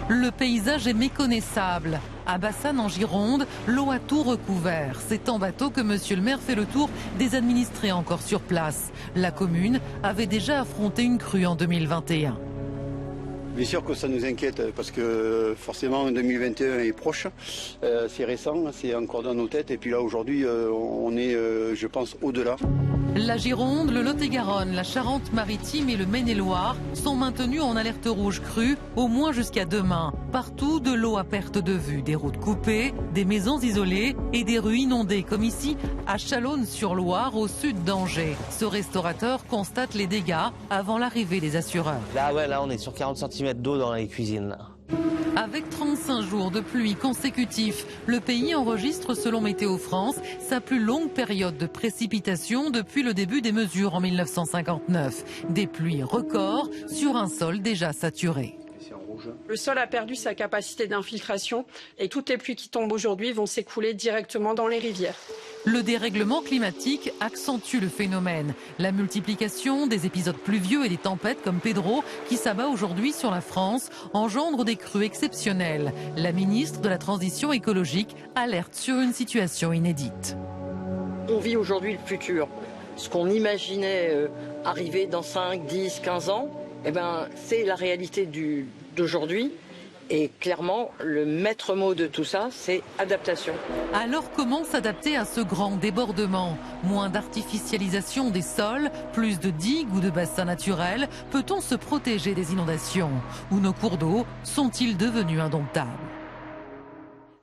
Le paysage est méconnaissable. À Bassane, en Gironde, l'eau a tout recouvert. C'est en bateau que monsieur le maire fait le tour des administrés encore sur place. La commune avait déjà affronté une crue en 2021. Bien sûr que ça nous inquiète parce que forcément 2021 est proche, c'est récent, c'est encore dans nos têtes et puis là aujourd'hui on est je pense au-delà. La Gironde, le Lot-et-Garonne, la Charente-Maritime et le Maine-et-Loire sont maintenus en alerte rouge crue au moins jusqu'à demain. Partout, de l'eau à perte de vue, des routes coupées, des maisons isolées et des rues inondées comme ici à Chalonnes-sur-Loire au sud d'Angers. Ce restaurateur constate les dégâts avant l'arrivée des assureurs. Là on est sur 40 cm d'eau dans les cuisines. Là. Avec 35 jours de pluie consécutifs, le pays enregistre, selon Météo France, sa plus longue période de précipitation depuis le début des mesures en 1959. Des pluies records sur un sol déjà saturé. Le sol a perdu sa capacité d'infiltration et toutes les pluies qui tombent aujourd'hui vont s'écouler directement dans les rivières. Le dérèglement climatique accentue le phénomène. La multiplication des épisodes pluvieux et des tempêtes comme Pedro, qui s'abat aujourd'hui sur la France, engendre des crues exceptionnelles. La ministre de la Transition écologique alerte sur une situation inédite. On vit aujourd'hui le futur. Ce qu'on imaginait arriver dans 5, 10, 15 ans, c'est la réalité d'aujourd'hui. Et clairement, le maître mot de tout ça, c'est adaptation. Alors comment s'adapter à ce grand débordement? Moins d'artificialisation des sols, plus de digues ou de bassins naturels? Peut-on se protéger des inondations? Ou nos cours d'eau sont-ils devenus indomptables?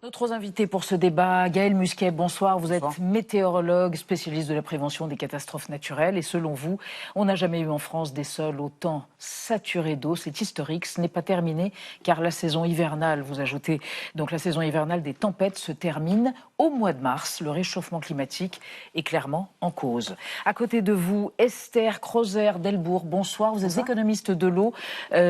Notre invité pour ce débat, Gaël Musquet, bonsoir. Vous êtes météorologue, spécialiste de la prévention des catastrophes naturelles. Et selon vous, on n'a jamais eu en France des sols autant saturés d'eau. C'est historique, ce n'est pas terminé, car la saison hivernale, vous ajoutez, donc la saison hivernale des tempêtes se termine au mois de mars. Le réchauffement climatique est clairement en cause. À côté de vous, Esther Crozer-Delbourg, bonsoir. Vous êtes économiste de l'eau,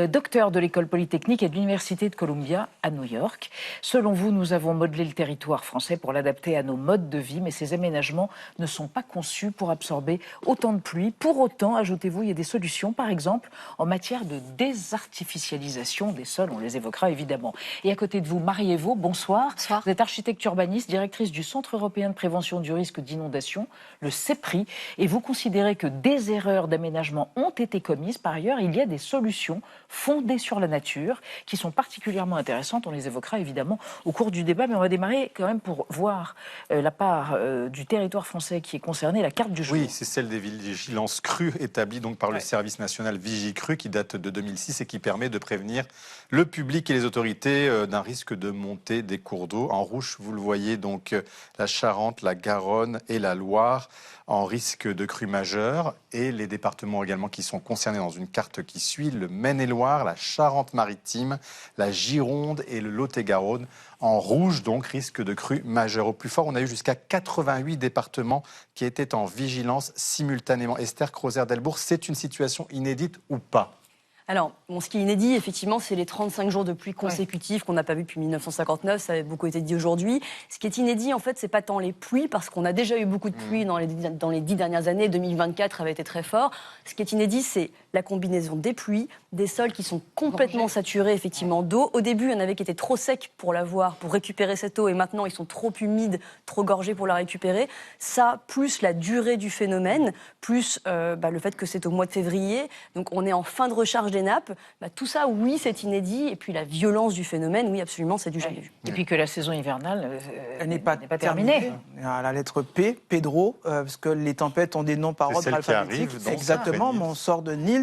docteur de l'école polytechnique et de l'université de Columbia à New York. Selon vous, nous avons modelé le territoire français pour l'adapter à nos modes de vie, mais ces aménagements ne sont pas conçus pour absorber autant de pluie. Pour autant, ajoutez-vous, il y a des solutions, par exemple, en matière de désartificialisation des sols. On les évoquera évidemment. Et à côté de vous, Marie Evo, bonsoir. Bonsoir. Vous êtes architecte urbaniste, directrice du Centre européen de prévention du risque d'inondation, le CEPRI, et vous considérez que des erreurs d'aménagement ont été commises. Par ailleurs, il y a des solutions fondées sur la nature qui sont particulièrement intéressantes. On les évoquera évidemment au cours du débat, mais on va démarrer quand même pour voir la part du territoire français qui est concerné, la carte du jour. Oui, c'est celle des vigilances crues établies donc par le service national Vigicru qui date de 2006 et qui permet de prévenir le public et les autorités d'un risque de montée des cours d'eau. En rouge, vous le voyez, donc la Charente, la Garonne et la Loire en risque de crue majeure, et les départements également qui sont concernés dans une carte qui suit, le Maine-et-Loire, la Charente-Maritime, la Gironde et le Lot-et-Garonne en rouge, donc risque de crue majeure. Au plus fort, on a eu jusqu'à 88 départements qui étaient en vigilance simultanément. Esther Crozer-Delbourg, c'est une situation inédite ou pas ? Alors, ce qui est inédit, effectivement, c'est les 35 jours de pluie consécutifs qu'on n'a pas vu depuis 1959. Ça a beaucoup été dit aujourd'hui. Ce qui est inédit, en fait, c'est pas tant les pluies, parce qu'on a déjà eu beaucoup de pluie dans les 10 dernières années. 2024 avait été très fort. Ce qui est inédit, c'est la combinaison des pluies, des sols qui sont complètement saturés, effectivement, d'eau. Au début, il y en avait qui étaient trop secs pour l'avoir, pour récupérer cette eau, et maintenant, ils sont trop humides, trop gorgés pour la récupérer. Ça, plus la durée du phénomène, plus le fait que c'est au mois de février. Donc, on est en fin de recharge des nappes, tout ça, oui, c'est inédit. Et puis la violence du phénomène, oui, absolument, c'est du jamais vu. Et puis que la saison hivernale n'est pas terminée. À la lettre P, Pedro, parce que les tempêtes ont des noms par ordre alphabétique. Exactement, mais on sort de Niels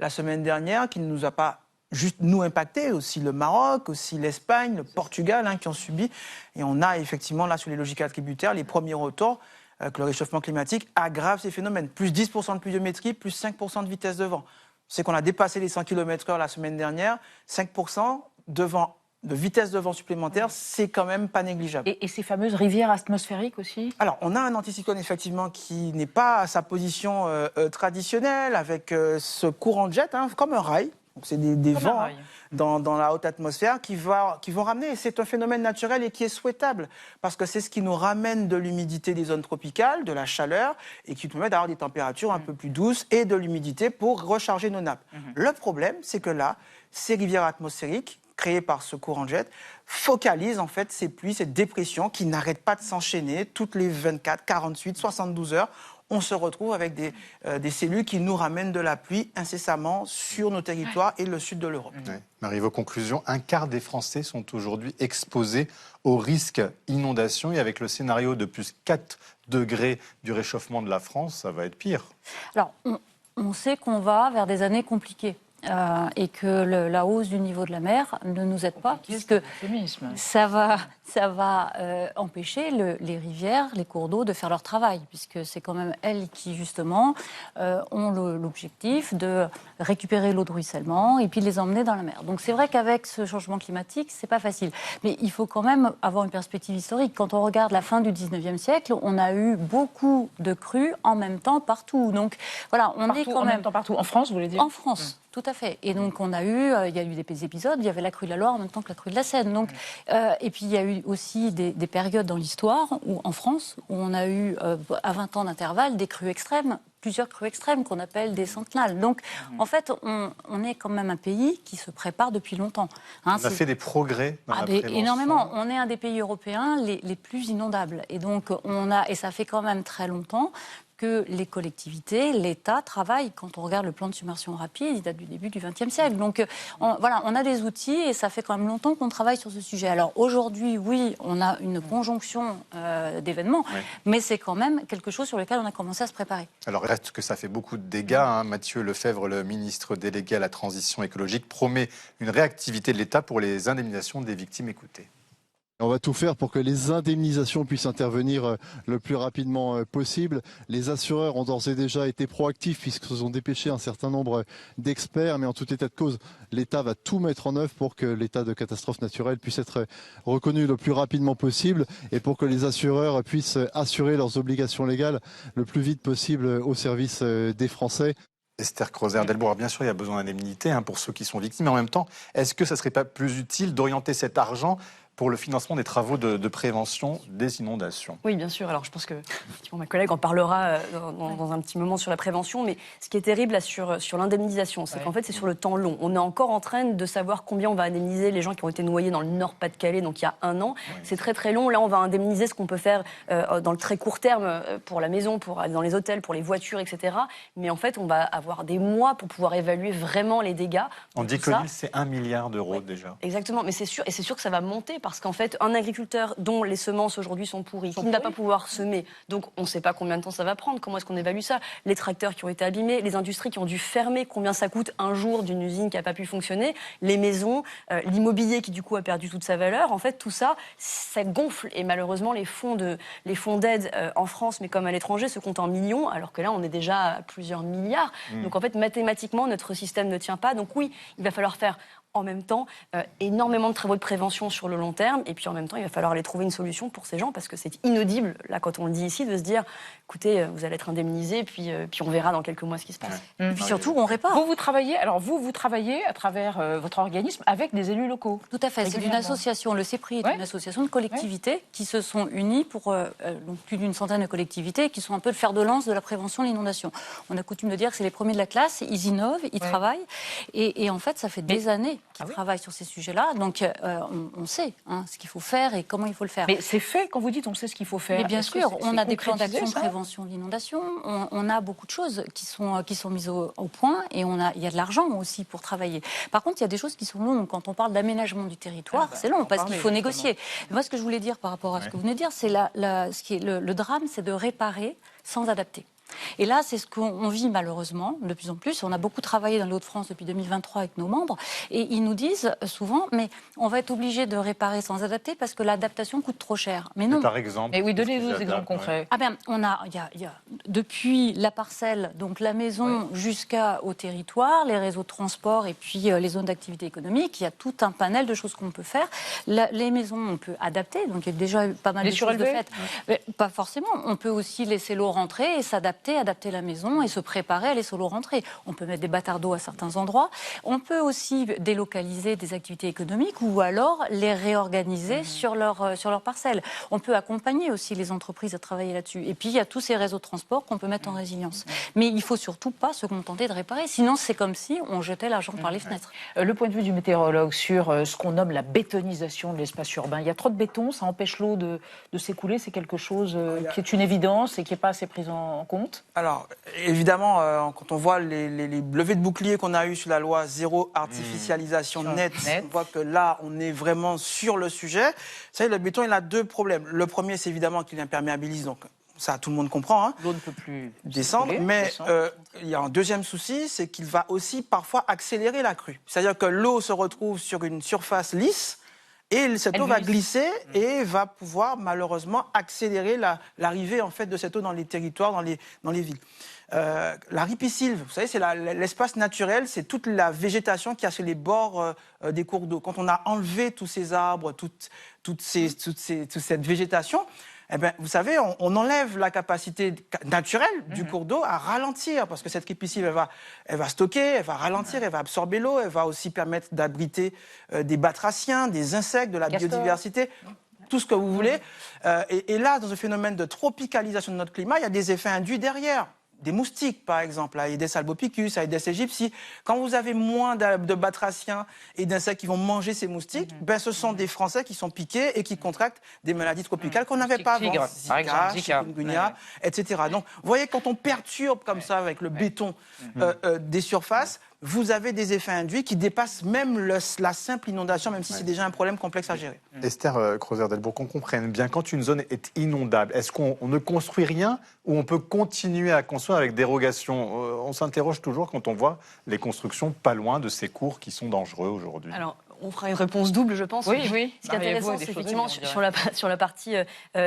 la semaine dernière, qui ne nous a pas juste nous impacté, aussi le Maroc, aussi l'Espagne, le Portugal, qui ont subi. Et on a effectivement, là, sur les logiques tributaires, les premiers retours que le réchauffement climatique aggrave ces phénomènes. Plus 10% de pluviométrie, plus 5% de vitesse de vent. C'est qu'on a dépassé les 100 km/h la semaine dernière, 5% de vitesse de vent supplémentaire, c'est quand même pas négligeable. Et ces fameuses rivières atmosphériques aussi ? Alors, on a un anticyclone effectivement qui n'est pas à sa position traditionnelle, avec ce courant de jet, comme un rail. Donc, c'est des vents dans la haute atmosphère qui vont ramener. Et c'est un phénomène naturel et qui est souhaitable, parce que c'est ce qui nous ramène de l'humidité des zones tropicales, de la chaleur, et qui nous permet d'avoir des températures un peu plus douces et de l'humidité pour recharger nos nappes. Le problème, c'est que là, ces rivières atmosphériques créée par ce courant de jet focalise en fait ces pluies, cette dépression qui n'arrête pas de s'enchaîner toutes les 24, 48, 72 heures. On se retrouve avec des cellules qui nous ramènent de la pluie incessamment sur nos territoires et le sud de l'Europe. Ouais. Marie, vos conclusions, un quart des Français sont aujourd'hui exposés au risque inondation et avec le scénario de plus 4 degrés du réchauffement de la France, ça va être pire. Alors, on sait qu'on va vers des années compliquées. Et que la hausse du niveau de la mer ne nous aide pas, puisque ça va empêcher les rivières, les cours d'eau de faire leur travail, puisque c'est quand même elles qui, justement, ont l'objectif de récupérer l'eau de ruissellement et puis de les emmener dans la mer. Donc c'est vrai qu'avec ce changement climatique, c'est pas facile. Mais il faut quand même avoir une perspective historique. Quand on regarde la fin du 19e siècle, on a eu beaucoup de crues en même temps partout. Donc voilà, on est quand même... En même temps partout. En France, vous voulez dire ? En France. Tout à fait. Et donc, il y a eu des épisodes, il y avait la crue de la Loire en même temps que la crue de la Seine. Donc, et puis, il y a eu aussi des périodes dans l'histoire, en France, où on a eu, à 20 ans d'intervalle, des crues extrêmes, plusieurs crues extrêmes qu'on appelle des centennales. Donc, en fait, on est quand même un pays qui se prépare depuis longtemps. Hein, on a fait des progrès dans la prévention. Énormément. On est un des pays européens les plus inondables. Et donc, et ça fait quand même très longtemps que les collectivités, l'État travaillent. Quand on regarde le plan de submersion rapide, il date du début du XXe siècle. Donc voilà, on a des outils et ça fait quand même longtemps qu'on travaille sur ce sujet. Alors aujourd'hui, oui, on a une conjonction d'événements, mais c'est quand même quelque chose sur lequel on a commencé à se préparer. Alors il reste que ça fait beaucoup de dégâts. Hein. Mathieu Lefebvre, le ministre délégué à la transition écologique, promet une réactivité de l'État pour les indemnisations des victimes. Écoutez. On va tout faire pour que les indemnisations puissent intervenir le plus rapidement possible. Les assureurs ont d'ores et déjà été proactifs puisqu'ils ont dépêché un certain nombre d'experts. Mais en tout état de cause, l'État va tout mettre en œuvre pour que l'état de catastrophe naturelle puisse être reconnu le plus rapidement possible et pour que les assureurs puissent assurer leurs obligations légales le plus vite possible au service des Français. Esther Crozer-Delbourg, bien sûr, il y a besoin d'indemnité pour ceux qui sont victimes. Mais en même temps, est-ce que ça ne serait pas plus utile d'orienter cet argent pour le financement des travaux de prévention des inondations? Oui, bien sûr. Alors, je pense que ma collègue en parlera dans un petit moment sur la prévention. Mais ce qui est terrible là, sur l'indemnisation, c'est qu'en fait, c'est sur le temps long. On est encore en train de savoir combien on va indemniser les gens qui ont été noyés dans le Nord-Pas-de-Calais, donc il y a 1 an. C'est très, très long. Là, on va indemniser ce qu'on peut faire dans le très court terme pour la maison, pour aller dans les hôtels, pour les voitures, etc. Mais en fait, on va avoir des mois pour pouvoir évaluer vraiment les dégâts. On dit que l'île, c'est 1 milliard d'euros déjà. Exactement. Mais c'est sûr. Et c'est sûr que ça va monter. Parce qu'en fait, un agriculteur dont les semences aujourd'hui sont pourries, qui ne va pas pouvoir semer, donc on ne sait pas combien de temps ça va prendre, comment est-ce qu'on évalue ça? Les tracteurs qui ont été abîmés, les industries qui ont dû fermer, combien ça coûte un jour d'une usine qui n'a pas pu fonctionner, les maisons, l'immobilier qui du coup a perdu toute sa valeur. En fait, tout ça, ça gonfle. Et malheureusement, les fonds d'aide en France, mais comme à l'étranger, se comptent en millions, alors que là, on est déjà à plusieurs milliards. Donc en fait, mathématiquement, notre système ne tient pas. Donc oui, il va falloir faire en même temps énormément de travaux de prévention sur le long terme, et puis en même temps il va falloir aller trouver une solution pour ces gens, parce que c'est inaudible, là quand on le dit ici, de se dire écoutez, vous allez être indemnisés, puis on verra dans quelques mois ce qui se passe. Et puis surtout, on répare. Vous travaillez à travers votre organisme avec des élus locaux. Tout à fait, c'est une association, le CEPRI est une association de collectivités qui se sont unies pour donc plus d'une centaine de collectivités qui sont un peu le fer de lance de la prévention de l'inondation. On a coutume de dire que c'est les premiers de la classe, ils innovent, ils travaillent, et en fait ça fait des années qui travaillent sur ces sujets-là. Donc, on sait ce qu'il faut faire et comment il faut le faire. Mais c'est fait, quand vous dites on sait ce qu'il faut faire. Mais bien sûr, on a des plans d'action de prévention de l'inondation, on a beaucoup de choses qui sont mises au point, et il y a de l'argent aussi pour travailler. Par contre, il y a des choses qui sont longues. Quand on parle d'aménagement du territoire, c'est long, parce qu'il faut négocier. Mais moi, ce que je voulais dire par rapport à ce que vous venez de dire, c'est ce qui est le drame, c'est de réparer sans adapter. Et là, c'est ce qu'on vit malheureusement de plus en plus. On a beaucoup travaillé dans les Hauts-de-France depuis 2023 avec nos membres, et ils nous disent souvent, mais on va être obligé de réparer sans adapter parce que l'adaptation coûte trop cher. Mais non. Par exemple. Mais oui, donnez-nous des exemples concrets. Ah ben, il y a depuis la parcelle, donc la maison, jusqu'au territoire, les réseaux de transport et puis les zones d'activité économique, il y a tout un panel de choses qu'on peut faire. Les maisons, on peut adapter, donc il y a déjà pas mal de choses de faites. Pas forcément. On peut aussi laisser l'eau rentrer et s'adapter adapter la maison et se préparer à les solo-rentrer. On peut mettre des bâtards d'eau à certains endroits. On peut aussi délocaliser des activités économiques ou alors les réorganiser sur leur parcelle. On peut accompagner aussi les entreprises à travailler là-dessus. Et puis, il y a tous ces réseaux de transport qu'on peut mettre en résilience. Mais il ne faut surtout pas se contenter de réparer. Sinon, c'est comme si on jetait l'argent par les fenêtres. Le point de vue du météorologue sur ce qu'on nomme la bétonisation de l'espace urbain. Il y a trop de béton, ça empêche l'eau de s'écouler. C'est quelque chose qui est une évidence et qui n'est pas assez pris en compte. Alors, évidemment, quand on voit les levées de bouclier qu'on a eues sur la loi zéro artificialisation nette, on voit que là, on est vraiment sur le sujet. Vous savez, le béton, il a deux problèmes. Le premier, c'est évidemment qu'il imperméabilise, donc ça, tout le monde comprend. Hein. L'eau ne peut plus descendre. Mais il y a un deuxième souci, c'est qu'il va aussi parfois accélérer la crue. C'est-à-dire que l'eau se retrouve sur une surface lisse et cette eau va glisser et va pouvoir malheureusement accélérer l'arrivée en fait, de cette eau dans les territoires, dans les villes. La ripisylve, vous savez, c'est l'espace naturel, c'est toute la végétation qui a sur les bords des cours d'eau. Quand on a enlevé tous ces arbres, toute cette végétation, eh bien, vous savez, on enlève la capacité naturelle du cours d'eau à ralentir, parce que cette ripisylve, elle va stocker, elle va ralentir, elle va absorber l'eau, elle va aussi permettre d'abriter des batraciens, des insectes, de la biodiversité, tout ce que vous voulez. Et là, dans un phénomène de tropicalisation de notre climat, il y a des effets induits derrière. Des moustiques, par exemple, Aedes albopicus, Aedes aegypti. Quand vous avez moins de batraciens et d'insectes qui vont manger ces moustiques, ben, ce sont des Français qui sont piqués et qui contractent des maladies tropicales qu'on n'avait pas avant. Zika, chikungunya, etc. Donc, vous voyez, quand on perturbe comme ça avec le béton des surfaces, vous avez des effets induits qui dépassent même la simple inondation, même si c'est déjà un problème complexe à gérer. Esther Creuser-Delbourg, qu'on comprenne bien, quand une zone est inondable, est-ce qu'on ne construit rien ou on peut continuer à construire avec dérogation? On s'interroge toujours quand on voit les constructions pas loin de ces cours qui sont dangereux aujourd'hui. Alors, on fera une réponse double, je pense. Oui. Ce qui est intéressant, c'est effectivement sur la partie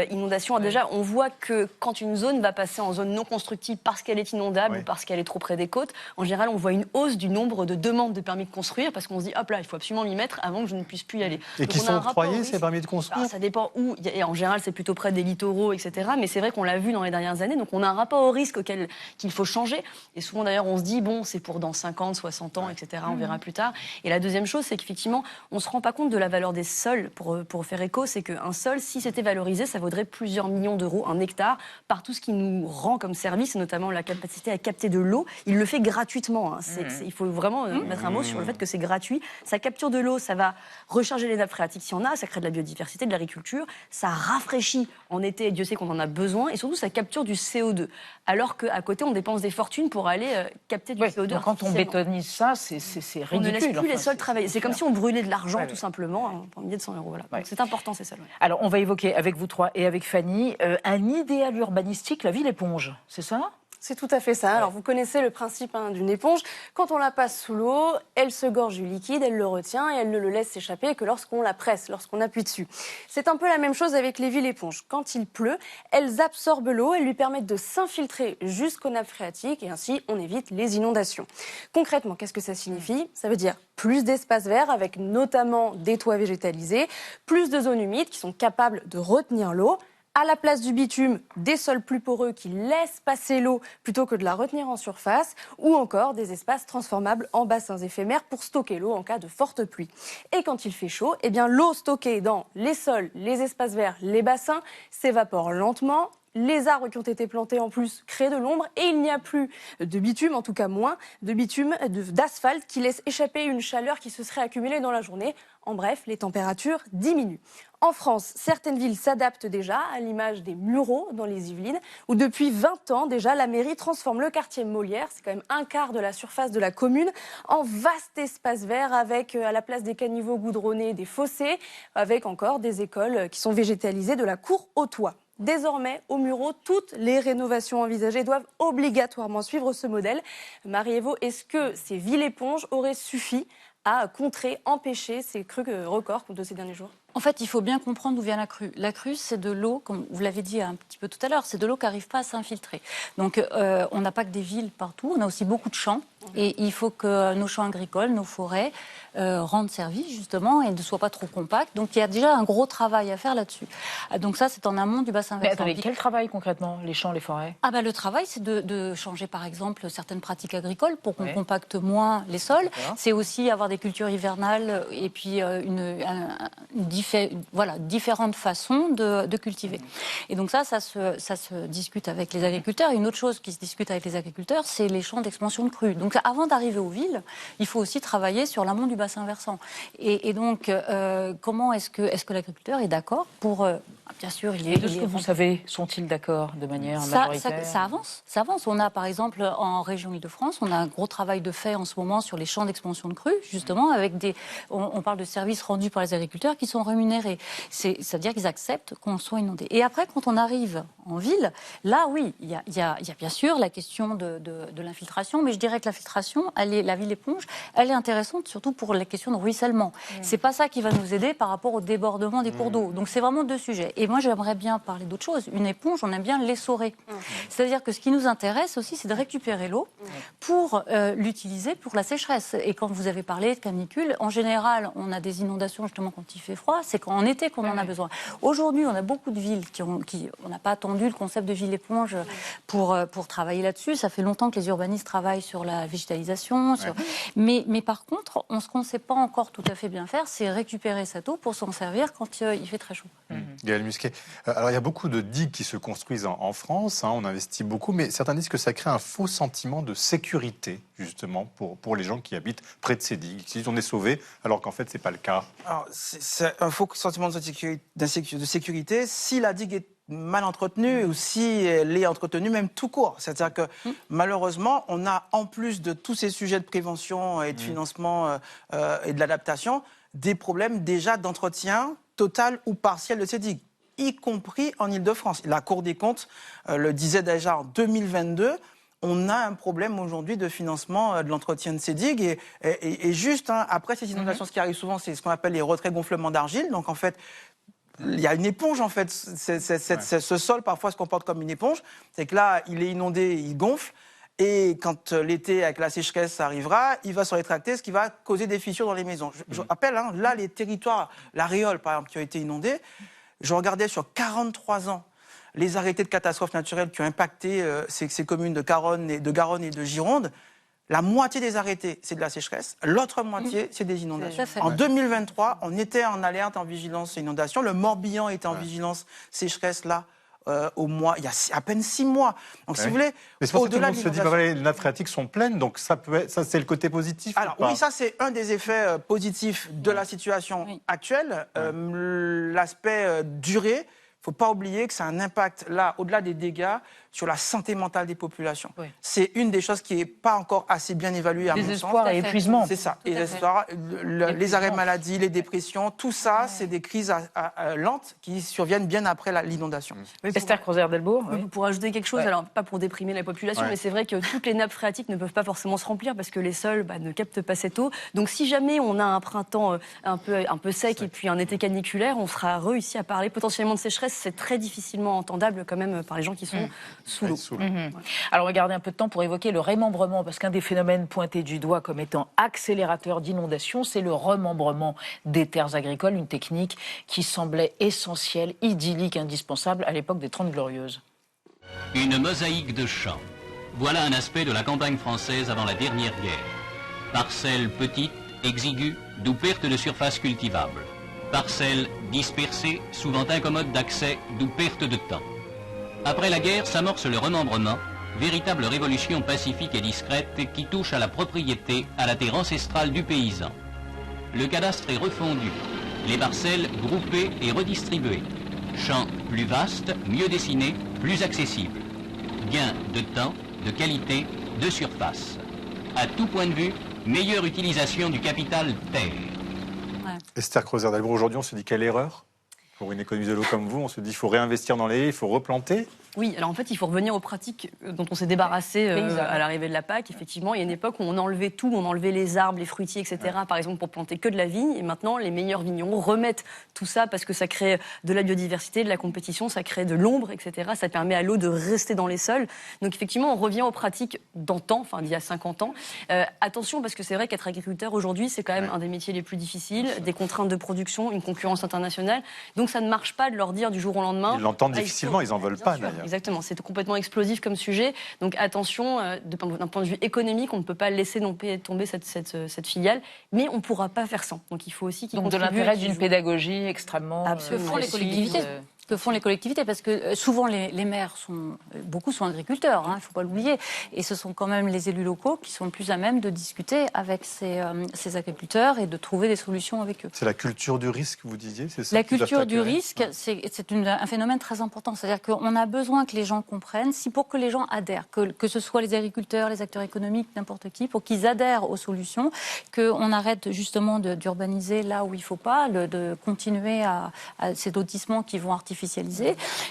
inondation. Déjà, on voit que quand une zone va passer en zone non constructible parce qu'elle est inondable ou parce qu'elle est trop près des côtes, en général, on voit une hausse du nombre de demandes de permis de construire parce qu'on se dit, hop là, il faut absolument m'y mettre avant que je ne puisse plus y aller. Et qui sont octroyés, ces permis de construire? Alors, ça dépend où. Et en général, c'est plutôt près des littoraux, etc. Mais c'est vrai qu'on l'a vu dans les dernières années. Donc, on a un rapport au risque qu'il faut changer. Et souvent, d'ailleurs, on se dit, bon, c'est pour dans 50, 60 ans, etc. On verra plus tard. Et la deuxième chose, c'est qu'effectivement, on ne se rend pas compte de la valeur des sols. Pour faire écho, c'est qu'un sol, si c'était valorisé, ça vaudrait plusieurs millions d'euros, un hectare, par tout ce qui nous rend comme service, notamment la capacité à capter de l'eau. Il le fait gratuitement. Hein. Il faut vraiment mettre un mot sur le fait que c'est gratuit. Ça capture de l'eau, ça va recharger les nappes phréatiques s'il y en a, ça crée de la biodiversité, de l'agriculture, ça rafraîchit en été, Dieu sait qu'on en a besoin, et surtout ça capture du CO2. Alors qu'à côté, on dépense des fortunes pour aller capter du CO2. Donc quand on bétonise ça, c'est ridicule. On ne laisse plus les sols travailler. C'est comme si on brûlait de l'argent, tout simplement, pour un billet de 100 €. Voilà. Donc c'est important, ces sols. Alors, on va évoquer avec vous trois et avec Fanny un idéal urbanistique, la ville éponge, c'est ça ? C'est tout à fait ça. Alors, vous connaissez le principe d'une éponge. Quand on la passe sous l'eau, elle se gorge du liquide, elle le retient et elle ne le laisse s'échapper que lorsqu'on la presse, lorsqu'on appuie dessus. C'est un peu la même chose avec les villes éponges. Quand il pleut, elles absorbent l'eau, elles lui permettent de s'infiltrer jusqu'aux nappes phréatiques et ainsi, on évite les inondations. Concrètement, qu'est-ce que ça signifie ? Ça veut dire plus d'espaces verts avec notamment des toits végétalisés, plus de zones humides qui sont capables de retenir l'eau. À la place du bitume, des sols plus poreux qui laissent passer l'eau plutôt que de la retenir en surface, ou encore des espaces transformables en bassins éphémères pour stocker l'eau en cas de forte pluie. Et quand il fait chaud, eh bien l'eau stockée dans les sols, les espaces verts, les bassins s'évapore lentement. Les arbres qui ont été plantés en plus créent de l'ombre et il n'y a plus de bitume, en tout cas moins de bitume, d'asphalte qui laisse échapper une chaleur qui se serait accumulée dans la journée. En bref, les températures diminuent. En France, certaines villes s'adaptent déjà, à l'image des Mureaux dans les Yvelines, où depuis 20 ans déjà, la mairie transforme le quartier Molière, c'est quand même un quart de la surface de la commune, en vaste espace vert avec à la place des caniveaux goudronnés des fossés, avec encore des écoles qui sont végétalisées de la cour au toit. Désormais, aux Mureaux, toutes les rénovations envisagées doivent obligatoirement suivre ce modèle. Marie-Évo, est-ce que ces villes éponges auraient suffi à contrer, empêcher ces crues records de ces derniers jours ? En fait, il faut bien comprendre d'où vient la crue. La crue, c'est de l'eau, comme vous l'avez dit un petit peu tout à l'heure, c'est de l'eau qui n'arrive pas à s'infiltrer. Donc, on n'a pas que des villes partout, on a aussi beaucoup de champs. Et il faut que nos champs agricoles, nos forêts, rendent service, justement, et ne soient pas trop compacts. Donc, il y a déjà un gros travail à faire là-dessus. Donc, ça, c'est en amont du bassin versant. Mais attendez, quel travail, concrètement, les champs, les forêts? Le travail, c'est de changer, par exemple, certaines pratiques agricoles pour qu'on compacte moins les sols. C'est aussi avoir des cultures hivernales et puis différentes façons de cultiver. Et donc ça se discute avec les agriculteurs. Une autre chose qui se discute avec les agriculteurs, c'est les champs d'expansion de crues. Donc avant d'arriver aux villes, il faut aussi travailler sur l'amont du bassin versant. Et donc, comment est-ce que l'agriculteur est d'accord pour... bien sûr, il est... De ce que vous savez, sont-ils d'accord de manière majoritaire? Ça avance. On a, par exemple, en région Île-de-France, on a un gros travail de fait en ce moment sur les champs d'expansion de crues, justement, avec des... On parle de services rendus par les agriculteurs qui sont rémunérés. C'est-à-dire qu'ils acceptent qu'on soit inondé. Et après, quand on arrive en ville, là, oui, il y a bien sûr la question de l'infiltration, mais je dirais que l'infiltration, la ville éponge, elle est intéressante surtout pour la question de ruissellement. C'est pas ça qui va nous aider par rapport au débordement des cours d'eau. Donc c'est vraiment deux sujets. Et moi, j'aimerais bien parler d'autre chose. Une éponge, on aime bien l'essorer. C'est-à-dire que ce qui nous intéresse aussi, c'est de récupérer l'eau pour l'utiliser pour la sécheresse. Et quand vous avez parlé de canicule, en général, on a des inondations justement quand il fait froid. C'est qu'en été qu'on en a besoin. Aujourd'hui, on a beaucoup de villes on n'a pas attendu le concept de ville éponge pour travailler là-dessus. Ça fait longtemps que les urbanistes travaillent sur la végétalisation. Mais par contre, ce qu'on ne sait pas encore tout à fait bien faire, c'est récupérer cette eau pour s'en servir quand il fait très chaud. Gaël Musquet. Alors, il y a beaucoup de digues qui se construisent en France, on investit beaucoup, mais certains disent que ça crée un faux sentiment de sécurité, justement, pour les gens qui habitent près de ces digues. Si on est sauvé, alors qu'en fait, ce n'est pas le cas. Alors, c'est un faux sentiment de sécurité si la digue est mal entretenue ou si elle est entretenue même tout court. C'est-à-dire que malheureusement, on a en plus de tous ces sujets de prévention et de financement et de l'adaptation, des problèmes déjà d'entretien total ou partiel de ces digues, y compris en Île-de-France. La Cour des comptes le disait déjà en 2022, on a un problème aujourd'hui de financement de l'entretien de ces digues. Et juste après ces inondations, ce qui arrive souvent, c'est ce qu'on appelle les retraits gonflements d'argile. Donc en fait, il y a une éponge en fait. Ce sol parfois se comporte comme une éponge. C'est que là, il est inondé, il gonfle. Et quand l'été, avec la sécheresse arrivera, il va se rétracter, ce qui va causer des fissures dans les maisons. Je rappelle, là, les territoires, la Réole, par exemple, qui a été inondée, je regardais sur 43 ans les arrêtés de catastrophes naturelles qui ont impacté ces communes de Garonne et de Gironde. La moitié des arrêtés, c'est de la sécheresse. L'autre moitié, c'est des inondations. En 2023, on était en alerte, en vigilance inondation. Le Morbihan était en vigilance sécheresse, là. Il y a à peine 6 mois. Donc, si vous voulez, mais c'est pour ça que tout le monde se dit les nappes phréatiques sont pleines, donc ça c'est le côté positif. Alors oui, ça c'est un des effets positifs de la situation actuelle. L'aspect durée, il ne faut pas oublier que ça a un impact, là, au-delà des dégâts, sur la santé mentale des populations. C'est une des choses qui n'est pas encore assez bien évaluée, à mon sens. Désespoir et épuisement. C'est ça. Les arrêts maladie, les dépressions, tout ça, c'est des crises lentes qui surviennent bien après l'inondation. Esther Crozer-Delbourg. Pour ajouter quelque chose, alors pas pour déprimer la population, mais c'est vrai que toutes les nappes phréatiques ne peuvent pas forcément se remplir parce que les sols ne captent pas cette eau. Donc si jamais on a un printemps un peu sec et puis un été caniculaire, on sera réussi à parler potentiellement de sécheresse. C'est très difficilement entendable quand même par les gens qui sont sous l'eau. Alors, regardez un peu de temps pour évoquer le remembrement, parce qu'un des phénomènes pointés du doigt comme étant accélérateur d'inondation, c'est le remembrement des terres agricoles, une technique qui semblait essentielle, idyllique, indispensable à l'époque des 30 Glorieuses. Une mosaïque de champs. Voilà un aspect de la campagne française avant la dernière guerre. Parcelles petites, exiguës, d'où perte de surface cultivable. Parcelles dispersées, souvent incommodes d'accès, d'où perte de temps. Après la guerre s'amorce le remembrement, véritable révolution pacifique et discrète qui touche à la propriété, à la terre ancestrale du paysan. Le cadastre est refondu, les parcelles groupées et redistribuées. Champs plus vastes, mieux dessinés, plus accessibles. Gain de temps, de qualité, de surface. À tout point de vue, meilleure utilisation du capital terre. Esther Crozer-Delbourg, aujourd'hui on se dit quelle erreur pour une économie de l'eau comme vous, on se dit qu'il faut réinvestir dans les haies, il faut replanter. Oui, alors en fait, il faut revenir aux pratiques dont on s'est débarrassé à l'arrivée de la PAC. Effectivement, il y a une époque où on enlevait tout, on enlevait les arbres, les fruitiers, etc., par exemple, pour planter que de la vigne. Et maintenant, les meilleurs vignerons remettent tout ça parce que ça crée de la biodiversité, de la compétition, ça crée de l'ombre, etc. Ça permet à l'eau de rester dans les sols. Donc effectivement, on revient aux pratiques d'antan, enfin d'il y a 50 ans. Attention, parce que c'est vrai qu'être agriculteur aujourd'hui, c'est quand même un des métiers les plus difficiles, des contraintes de production, une concurrence internationale. Donc ça ne marche pas de leur dire du jour au lendemain. Ils l'entendent difficilement, ils n'en veulent pas d'ailleurs. Exactement, c'est complètement explosif comme sujet. Donc attention, d'un point de vue économique, on ne peut pas laisser tomber cette filiale, mais on ne pourra pas faire sans. Donc il faut aussi qu'ils contribuent. Donc de l'intérêt d'une pédagogie extrêmement... Absolument, les collectivités. Que font les collectivités, parce que souvent les maires beaucoup sont agriculteurs, il ne faut pas l'oublier, et ce sont quand même les élus locaux qui sont plus à même de discuter avec ces agriculteurs et de trouver des solutions avec eux. C'est la culture du risque, vous disiez, c'est ça? La culture du risque, c'est un phénomène très important, c'est-à-dire qu'on a besoin que les gens comprennent, pour que les gens adhèrent, que ce soit les agriculteurs, les acteurs économiques, n'importe qui, pour qu'ils adhèrent aux solutions, qu'on arrête justement d'urbaniser là où il ne faut pas, de continuer à ces lotissements qui vont artificialiser.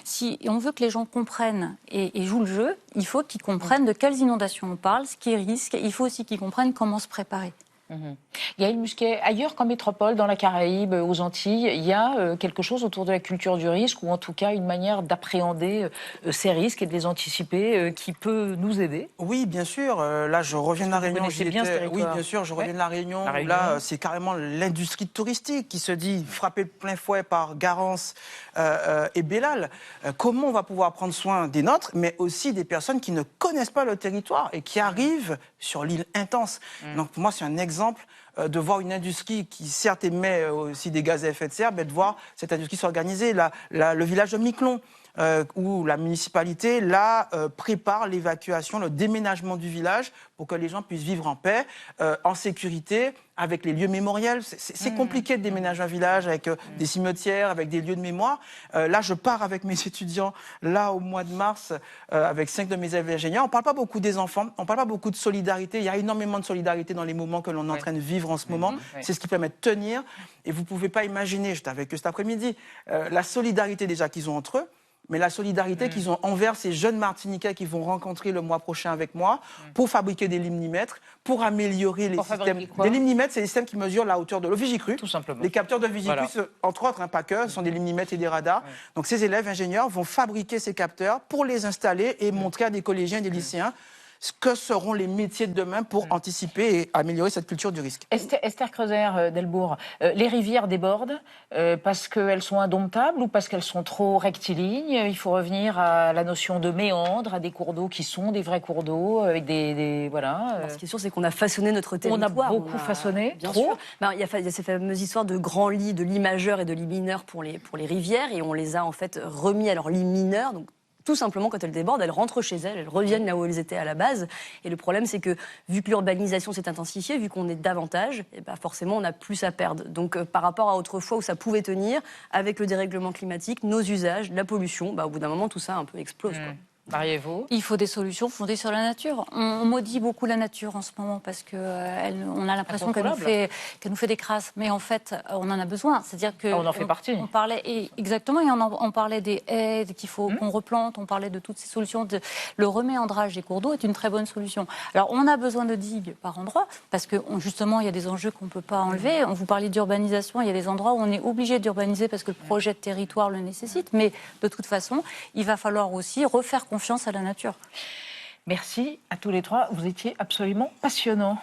Si on veut que les gens comprennent et jouent le jeu, il faut qu'ils comprennent de quelles inondations on parle, ce qui est risque. Il faut aussi qu'ils comprennent comment se préparer. Gaël Musquet, ailleurs qu'en métropole, dans la Caraïbe, aux Antilles, il y a quelque chose autour de la culture du risque, ou en tout cas une manière d'appréhender ces risques et de les anticiper qui peut nous aider? Oui, bien sûr. Là, je reviens de la Réunion. Oui, bien sûr, je reviens de la Réunion. Où là, c'est carrément l'industrie touristique qui se dit frappée de plein fouet par Garance et Bellal. Comment on va pouvoir prendre soin des nôtres, mais aussi des personnes qui ne connaissent pas le territoire et qui arrivent sur l'île Intense. Donc, pour moi, c'est un exemple de voir une industrie qui, certes, émet aussi des gaz à effet de serre, mais de voir cette industrie s'organiser. Le village de Miquelon, où la municipalité prépare l'évacuation, le déménagement du village pour que les gens puissent vivre en paix, en sécurité, avec les lieux mémoriels. C'est compliqué de déménager un village avec des cimetières, avec des lieux de mémoire. Là, je pars avec mes étudiants, là, au mois de mars, avec 5 de mes élèves ingénieurs. On ne parle pas beaucoup des enfants, on ne parle pas beaucoup de solidarité. Il y a énormément de solidarité dans les moments que l'on est en train de vivre en ce moment. C'est ce qui permet de tenir. Et vous ne pouvez pas imaginer, j'étais avec eux cet après-midi, la solidarité déjà qu'ils ont entre eux, mais la solidarité qu'ils ont envers ces jeunes Martiniquais qui vont rencontrer le mois prochain avec moi pour fabriquer des limnimètres, pour améliorer les systèmes. Des limnimètres, c'est les systèmes qui mesurent la hauteur de l'eau. Vigicru, tout simplement. Les capteurs de Vigicru, entre autres, pas que, sont des limnimètres et des radars. Donc ces élèves ingénieurs vont fabriquer ces capteurs pour les installer et montrer à des collégiens et des lycéens ce que seront les métiers de demain pour anticiper et améliorer cette culture du risque. Esther Creuser Delbourg, les rivières débordent parce qu'elles sont indomptables ou parce qu'elles sont trop rectilignes? Il faut revenir à la notion de méandre, à des cours d'eau qui sont des vrais cours d'eau, avec voilà. Alors, ce qui est sûr, c'est qu'on a façonné notre territoire. On a beaucoup façonné, bien trop. Sûr. Il y a ces fameuses histoires de grands lits, de lits majeurs et de lits mineurs pour les rivières, et on les a en fait remis à leurs lits mineurs. Donc, tout simplement, quand elles débordent, elles rentrent chez elles reviennent là où elles étaient à la base. Et le problème, c'est que, vu que l'urbanisation s'est intensifiée, vu qu'on est davantage, forcément, on a plus à perdre. Donc, par rapport à autrefois où ça pouvait tenir, avec le dérèglement climatique, nos usages, la pollution, au bout d'un moment, tout ça un peu explose. Mariez-vous? Il faut des solutions fondées sur la nature. On maudit beaucoup la nature en ce moment parce qu'on a l'impression qu'elle nous fait des crasses. Mais en fait, on en a besoin. C'est-à-dire que on en fait partie. On parlait, exactement, et on parlait des haies qu'il faut qu'on replante. On parlait de toutes ces solutions. Le reméandrage des cours d'eau est une très bonne solution. Alors, on a besoin de digues par endroit parce que justement, il y a des enjeux qu'on ne peut pas enlever. On vous parlait d'urbanisation. Il y a des endroits où on est obligé d'urbaniser parce que le projet de territoire le nécessite. Mais de toute façon, il va falloir aussi refaire confiance à la nature. Merci à tous les trois. Vous étiez absolument passionnants.